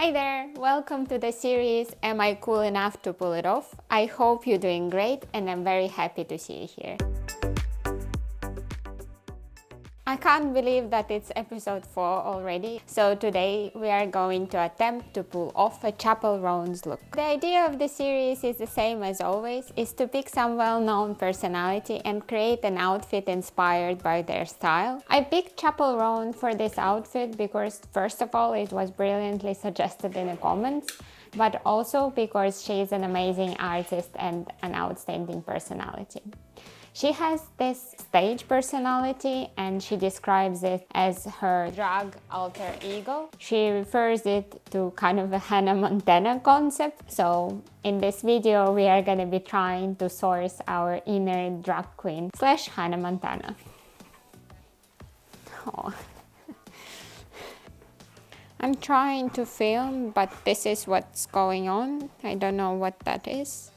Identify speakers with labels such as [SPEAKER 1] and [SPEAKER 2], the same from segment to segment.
[SPEAKER 1] Hi there, welcome to the series Am I Cool Enough to Pull It Off? I hope you're doing great and I'm very happy to see you here. I can't believe that it's episode 4 already, so today we are going to attempt to pull off a Chappell Roan's look. The idea of the series is the same as always, is to pick some well-known personality and create an outfit inspired by their style. I picked Chappell Roan for this outfit because first of all it was brilliantly suggested in the comments, but also because she's an amazing artist and an outstanding personality. She has this stage personality and she describes it as her drag alter ego. She refers it to kind of a Hannah Montana concept. So in this video, we are going to be trying to source our inner drag queen / Hannah Montana. Oh. I'm trying to film, but this is what's going on. I don't know what that is.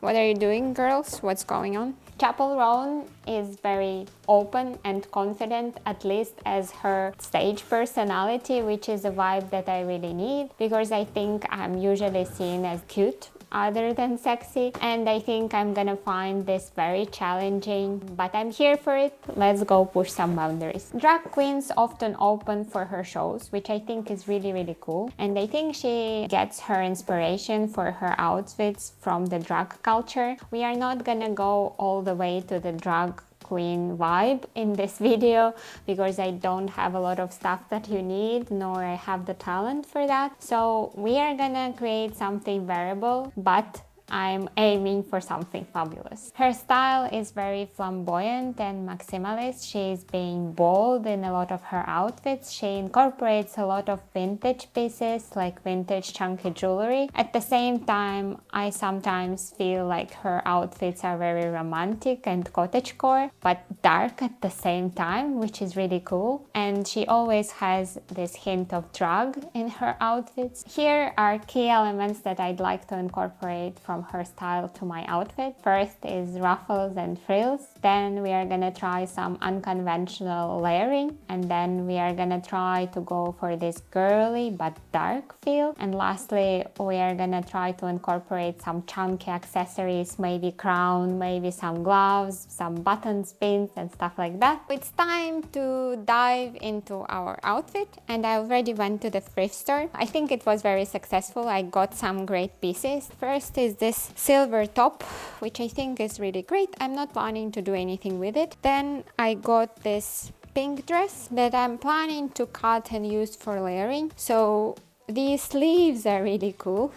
[SPEAKER 1] What are you doing, girls? What's going on? Chappell Roan is very open and confident, at least as her stage personality, which is a vibe that I really need because I think I'm usually seen as cute other than sexy, and I think I'm gonna find this very challenging, but I'm here for it. Let's go push some boundaries. Drag queens often open for her shows, which I think is really cool, and I think she gets her inspiration for her outfits from the drag culture. We are not gonna go all the way to the drag queen vibe in this video because I don't have a lot of stuff that you need, nor I have the talent for that. So we are gonna create something variable, but I'm aiming for something fabulous. Her style is very flamboyant and maximalist. She's being bold in a lot of her outfits. She incorporates a lot of vintage pieces, like vintage chunky jewelry. At the same time, I sometimes feel like her outfits are very romantic and cottagecore, but dark at the same time, which is really cool. And she always has this hint of drag in her outfits. Here are key elements that I'd like to incorporate from her style to my outfit. First is ruffles and frills. Then we are gonna try some unconventional layering, and then we are gonna try to go for this girly but dark feel. And lastly, we are gonna try to incorporate some chunky accessories, maybe crown, maybe some gloves, some buttons, pins and stuff like that. It's time to dive into our outfit, and I already went to the thrift store. I think it was very successful. I got some great pieces. First is this silver top, which I think is really great. I'm not planning to do anything with it. Then I got this pink dress that I'm planning to cut and use for layering. So these sleeves are really cool.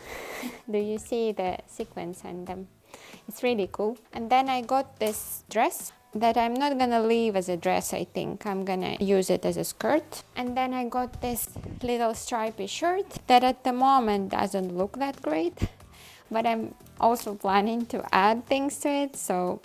[SPEAKER 1] Do you see the sequins on them? It's really cool. And then I got this dress that I'm not gonna leave as a dress. I think I'm gonna use it as a skirt. And then I got this little stripy shirt that at the moment doesn't look that great, but I'm also planning to add things to it, so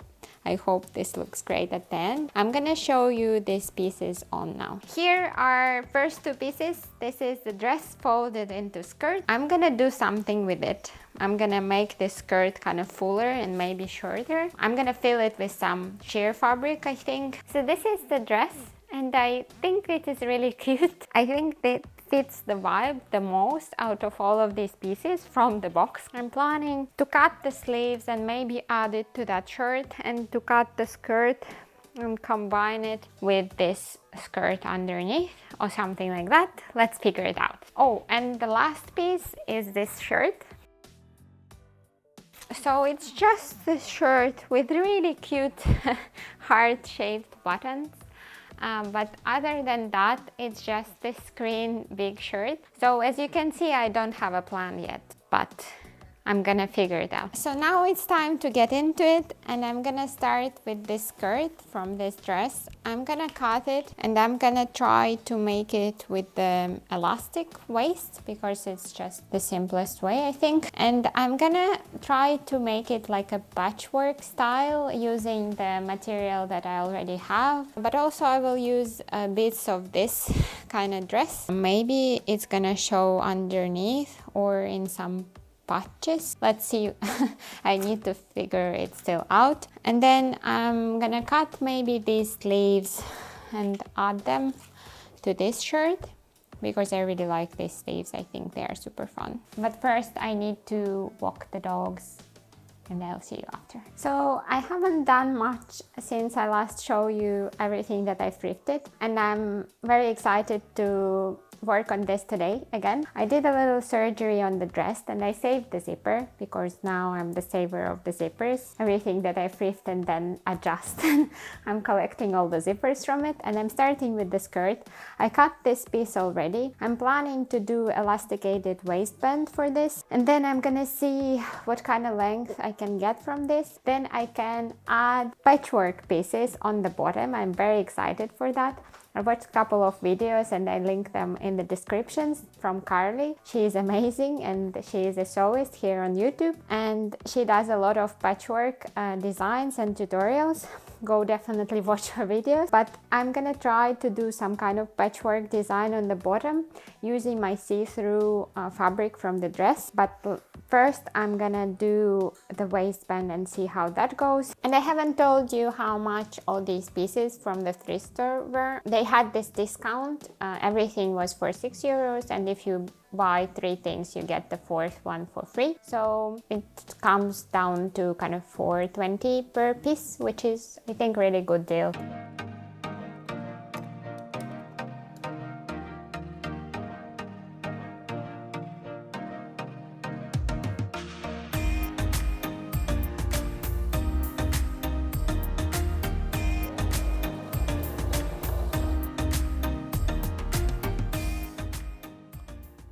[SPEAKER 1] I hope this looks great at the end. I'm gonna show you these pieces on now. Here are first two pieces. This is the dress folded into skirt. I'm gonna do something with it. I'm gonna make this skirt kind of fuller and maybe shorter. I'm gonna fill it with some sheer fabric, I think. So this is the dress, and I think it is really cute. I think that fits the vibe the most out of all of these pieces from the box. I'm planning to cut the sleeves and maybe add it to that shirt, and to cut the skirt and combine it with this skirt underneath or something like that. Let's figure it out. Oh, and the last piece is this shirt. So it's just this shirt with really cute heart-shaped buttons. But other than that, it's just this green big shirt. So as you can see, I don't have a plan yet, but I'm gonna figure it out. So now it's time to get into it, and I'm gonna start with this skirt from this dress. I'm gonna cut it, and I'm gonna try to make it with the elastic waist because it's just the simplest way, I think. And I'm gonna try to make it like a patchwork style using the material that I already have, but also I will use bits of this kind of dress. Maybe it's gonna show underneath or in some patches. Let's see. I need to figure it still out. And then I'm gonna cut maybe these sleeves and add them to this shirt. because I really like these sleeves. I think they are super fun. But first I need to walk the dogs and I'll see you after. So I haven't done much since I last showed you everything that I thrifted, and I'm very excited to work on this today again. I did a little surgery on the dress and I saved the zipper because now I'm the saver of the zippers. Everything that I thrift and then adjust. I'm collecting all the zippers from it, and I'm starting with the skirt. I cut this piece already. I'm planning to do elasticated waistband for this, and then I'm gonna see what kind of length I can get from this. Then I can add patchwork pieces on the bottom. I'm very excited for that. I watched a couple of videos and I link them in the descriptions from Carly. She is amazing and she is a sewist here on YouTube, and she does a lot of patchwork designs and tutorials. Go definitely watch her videos. But I'm gonna try to do some kind of patchwork design on the bottom using my see-through fabric from the dress. But first I'm gonna do the waistband and see how that goes. And I haven't told you how much all these pieces from the thrift store were. They had this discount. Everything was for €6, and if you buy 3 things you get the 4th one for free. So it comes down to kind of $4.20 per piece, which is I think really good deal.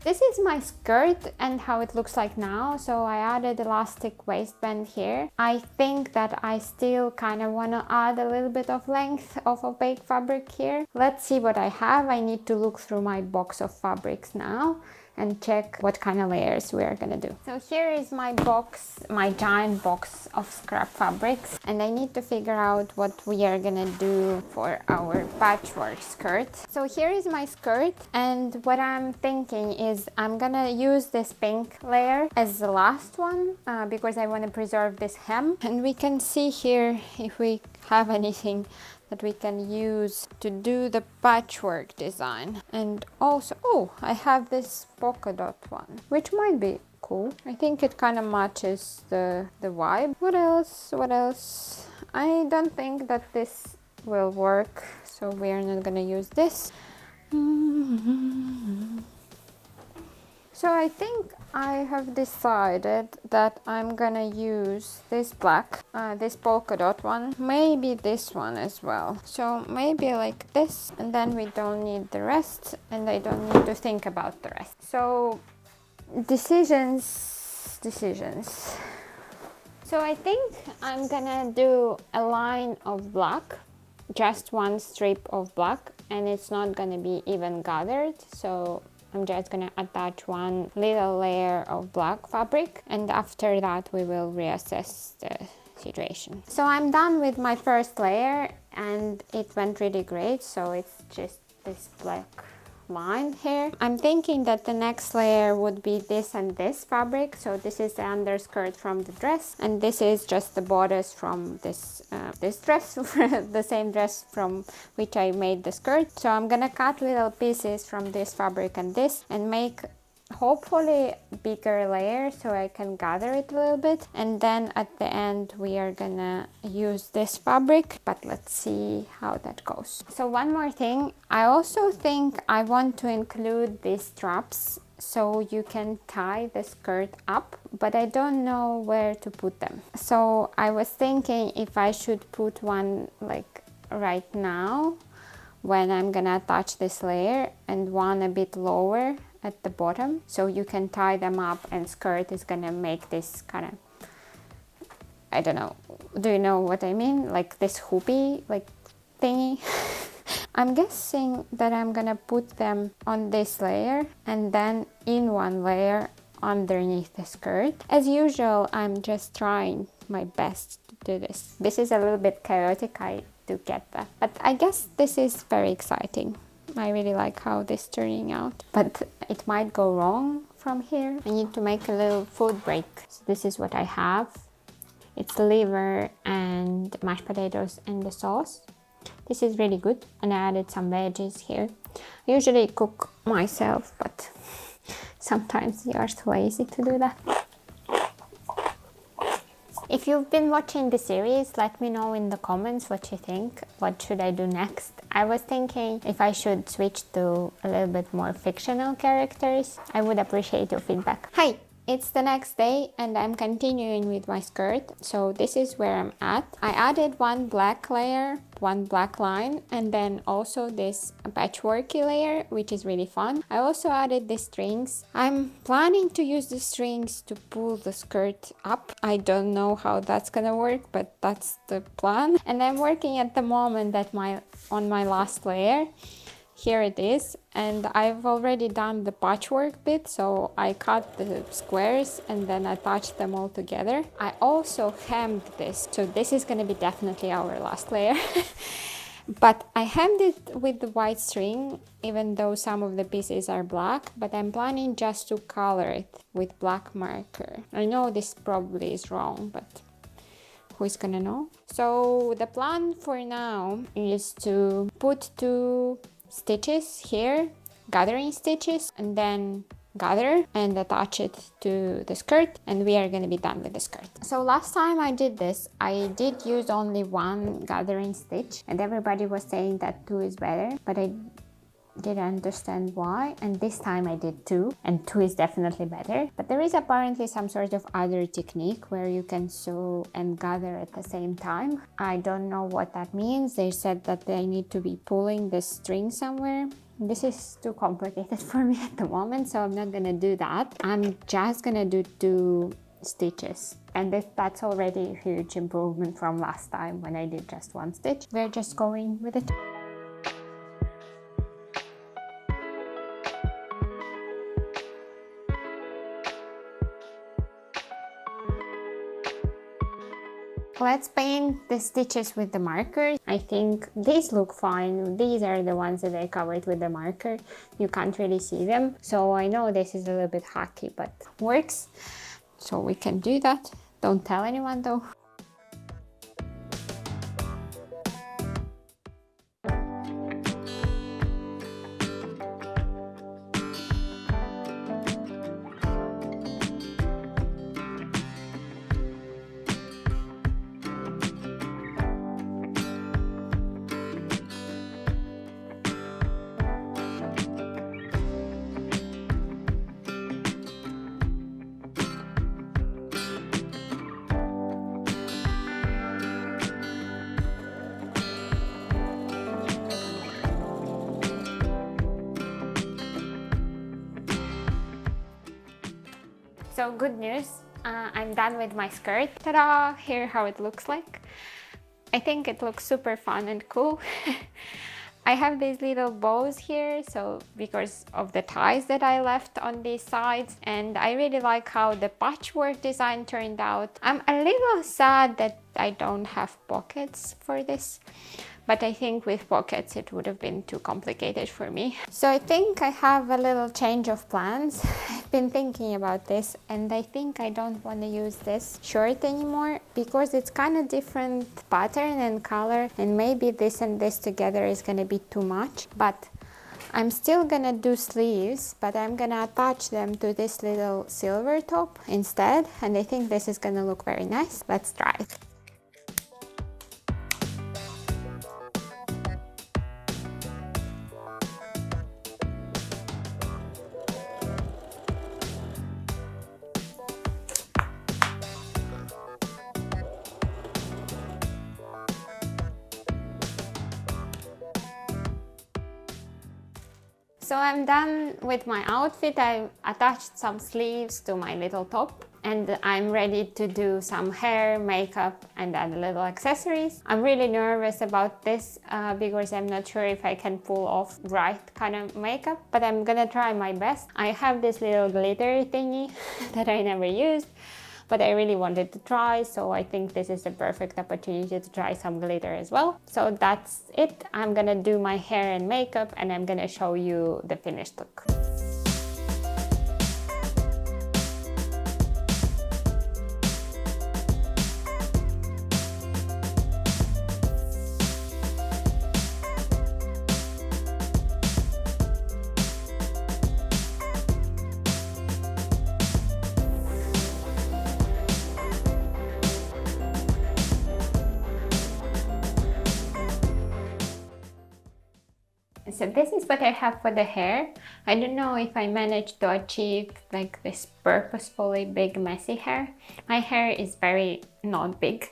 [SPEAKER 1] This is my skirt and how it looks like now. So I added elastic waistband here. I think that I still kind of want to add a little bit of length of opaque fabric here. Let's see what I have. I need to look through my box of fabrics now and check what kind of layers we are gonna do. So here is my box, my giant box of scrap fabrics, and I need to figure out what we are gonna do for our patchwork skirt. So here is my skirt, and what I'm thinking is I'm gonna use this pink layer as the last one because I want to preserve this hem, and we can see here if we have anything that we can use to do the patchwork design. And also, oh, I have this polka dot one, which might be cool. I think it kind of matches the vibe. What else? What else? I don't think that this will work, so we are not gonna use this. So I think I have decided that I'm gonna use this black, this polka dot one, maybe this one as well. So maybe like this, and then we don't need the rest, and I don't need to think about the rest. So decisions. So I think I'm gonna do a line of black, just one strip of black, and it's not gonna be even gathered. So I'm just gonna attach one little layer of black fabric, and after that we will reassess the situation. So I'm done with my first layer and it went really great. So it's just this black line here. I'm thinking that the next layer would be this and this fabric. So this is the underskirt from the dress, and this is just the bodice from this this dress, the same dress from which I made the skirt. So I'm gonna cut little pieces from this fabric and this, and make hopefully bigger layer so I can gather it a little bit, and then at the end we are gonna use this fabric, but let's see how that goes. So one more thing, I also think I want to include these straps so you can tie the skirt up, but I don't know where to put them. So I was thinking if I should put one like right now when I'm gonna attach this layer, and one a bit lower at the bottom, so you can tie them up, and skirt is gonna make this kind of, I don't know, do you know what I mean, like this hoopy like thingy. I'm guessing that I'm gonna put them on this layer and then in one layer underneath the skirt. As usual, I'm just trying my best to do this. This is a little bit chaotic, I do get that, but I guess this is very exciting. I really like how this is turning out, but it might go wrong from here. I need to make a little food break. So this is what I have. It's liver and mashed potatoes and the sauce. This is really good, and I added some veggies here. I usually cook myself, but sometimes you are too lazy to do that. If you've been watching the series, let me know in the comments what you think. What should I do next? I was thinking if I should switch to a little bit more fictional characters. I would appreciate your feedback. Hi! It's the next day and I'm continuing with my skirt. So this is where I'm at. I added one black layer, one black line, and then also this patchworky layer, which is really fun. I also added the strings. I'm planning to use the strings to pull the skirt up. I don't know how that's gonna work, but that's the plan. And I'm working at the moment on my last layer. Here it is, and I've already done the patchwork bit, so I cut the squares and then attached them all together. I also hemmed this, so this is going to be definitely our last layer. But I hemmed it with the white string, even though some of the pieces are black, but I'm planning just to color it with black marker. I know this probably is wrong, but who is gonna know? So the plan for now is to put 2 stitches here, gathering stitches, and then gather and attach it to the skirt, and we are going to be done with the skirt. So last time I did this, I did use only 1 gathering stitch, and everybody was saying that 2 is better, but I didn't understand why, and this time I did 2, and 2 is definitely better. But there is apparently some sort of other technique where you can sew and gather at the same time. I don't know what that means. They said that they need to be pulling the string somewhere. This is too complicated for me at the moment, so I'm not gonna do that. I'm just gonna do 2 stitches, and that's already a huge improvement from last time when I did just 1 stitch. We're just going with it. Let's paint the stitches with the marker. I think these look fine. These are the ones that I covered with the marker. You can't really see them. So I know this is a little bit hacky, but works. So we can do that. Don't tell anyone though. So good news, I'm done with my skirt. Ta-da! Here how it looks like. I think it looks super fun and cool. I have these little bows here, so because of the ties that I left on these sides, and I really like how the patchwork design turned out. I'm a little sad that I don't have pockets for this, but I think with pockets it would have been too complicated for me. So I think I have a little change of plans. I've been thinking about this, and I think I don't want to use this shirt anymore because it's kind of different pattern and color, and maybe this and this together is gonna be too much. But I'm still gonna do sleeves, but I'm gonna attach them to this little silver top instead, and I think this is gonna look very nice. Let's try it. So I'm done with my outfit. I attached some sleeves to my little top, and I'm ready to do some hair, makeup, and add little accessories. I'm really nervous about this because I'm not sure if I can pull off right kind of makeup, but I'm gonna try my best. I have this little glitter thingy that I never used, but I really wanted to try, so I think this is the perfect opportunity to try some glitter as well. So that's it. I'm gonna do my hair and makeup, and I'm gonna show you the finished look. So this is what I have for the hair. I don't know if I managed to achieve like this purposefully big messy hair. My hair is very not big.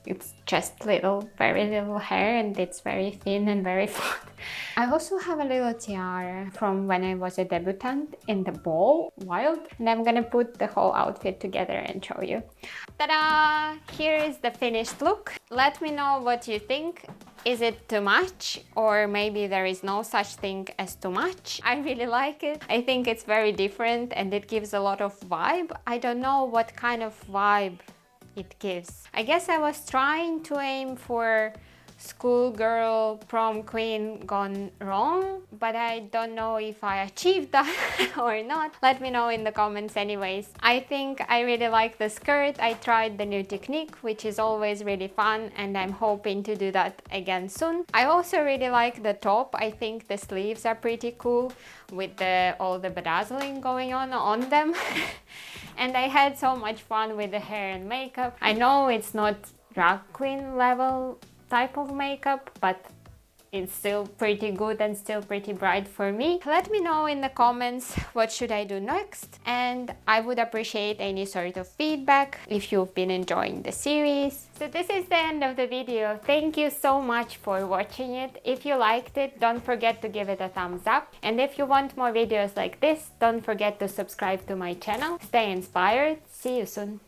[SPEAKER 1] It's just little, very little hair, and it's very thin and very flat. I also have a little tiara from when I was a debutante in the ball, wild. And I'm gonna put the whole outfit together and show you. Ta-da! Here is the finished look. Let me know what you think. Is it too much? Or maybe there is no such thing as too much? I really like it. I think it's very different and it gives a lot of vibe. I don't know what kind of vibe it gives. I guess I was trying to aim for schoolgirl prom queen gone wrong, but I don't know if I achieved that or not. Let me know in the comments anyways. I think I really like the skirt. I tried the new technique, which is always really fun, and I'm hoping to do that again soon. I also really like the top. I think the sleeves are pretty cool with all the bedazzling going on them. And I had so much fun with the hair and makeup. I know it's not drag queen level type of makeup, but it's still pretty good and still pretty bright for me. Let me know in the comments what should I do next, and I would appreciate any sort of feedback if you've been enjoying the series. So this is the end of the video. Thank you so much for watching it. If you liked it, don't forget to give it a thumbs up, and if you want more videos like this, don't forget to subscribe to my channel. Stay inspired. See you soon.